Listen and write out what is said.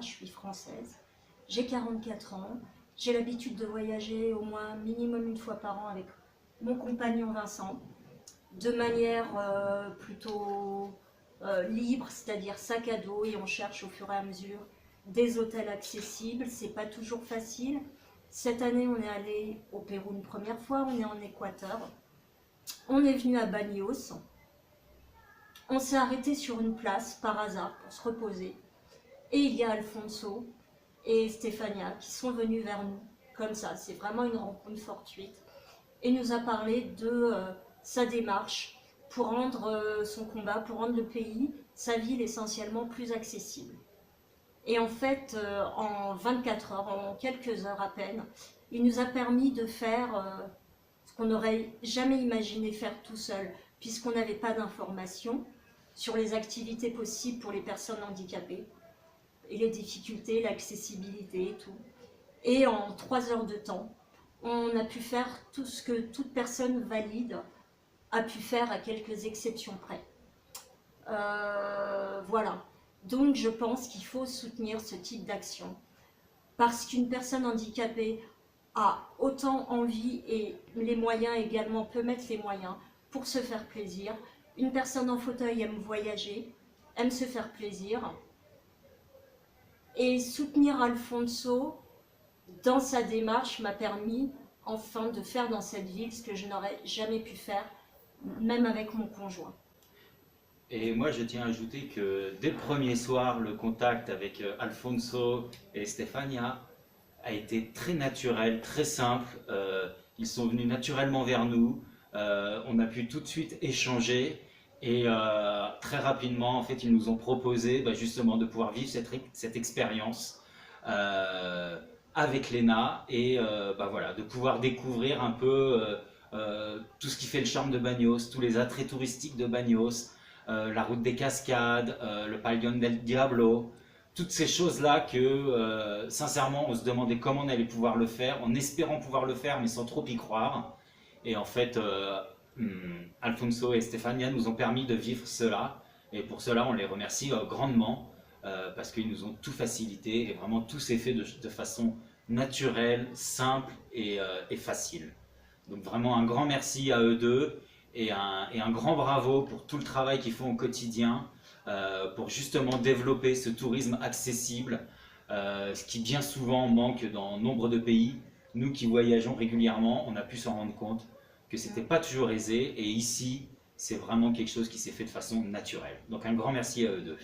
je suis française, j'ai 44 ans, j'ai l'habitude de voyager au moins minimum une fois par an avec mon compagnon Vincent, de manière plutôt libre, c'est-à-dire sac à dos, et on cherche au fur et à mesure des hôtels accessibles. C'est pas toujours facile. Cette année, on est allé au Pérou une première fois, on est en Équateur, on est venu à Bagnos, on s'est arrêté sur une place par hasard pour se reposer, et il y a Alfonso et Stéphania qui sont venus vers nous, comme ça, c'est vraiment une rencontre fortuite, et nous a parlé de sa démarche pour rendre son combat, pour rendre le pays, sa ville essentiellement plus accessible. Et en fait, en 24 heures, en quelques heures à peine, il nous a permis de faire ce qu'on n'aurait jamais imaginé faire tout seul, puisqu'on n'avait pas d'informations sur les activités possibles pour les personnes handicapées, et les difficultés, l'accessibilité et tout. Et en 3 heures de temps, on a pu faire tout ce que toute personne valide a pu faire, à quelques exceptions près. Voilà. Donc je pense qu'il faut soutenir ce type d'action, parce qu'une personne handicapée a autant envie, et les moyens également, peut mettre les moyens pour se faire plaisir. Une personne en fauteuil aime voyager, aime se faire plaisir. Et soutenir Alfonso dans sa démarche m'a permis enfin de faire dans cette ville ce que je n'aurais jamais pu faire, même avec mon conjoint. Et moi, je tiens à ajouter que dès le premier soir, le contact avec Alfonso et Stefania a été très naturel, très simple. Ils sont venus naturellement vers nous. On a pu tout de suite échanger. Et très rapidement, en fait, ils nous ont proposé justement de pouvoir vivre cette expérience avec Léna, et voilà, de pouvoir découvrir un peu tout ce qui fait le charme de Bagnos, tous les attraits touristiques de Bagnos, la route des cascades, le Pavillon del Diablo, toutes ces choses-là que sincèrement on se demandait comment on allait pouvoir le faire, en espérant pouvoir le faire mais sans trop y croire. Et en fait, Alfonso et Stefania nous ont permis de vivre cela, et pour cela on les remercie grandement, parce qu'ils nous ont tout facilité, et vraiment tout s'est fait de façon naturelle, simple et facile. Donc vraiment un grand merci à eux deux, et un grand bravo pour tout le travail qu'ils font au quotidien pour justement développer ce tourisme accessible, ce qui bien souvent manque dans nombre de pays. Nous qui voyageons régulièrement, on a pu s'en rendre compte que c'était pas toujours aisé, et ici c'est vraiment quelque chose qui s'est fait de façon naturelle. Donc un grand merci à eux deux.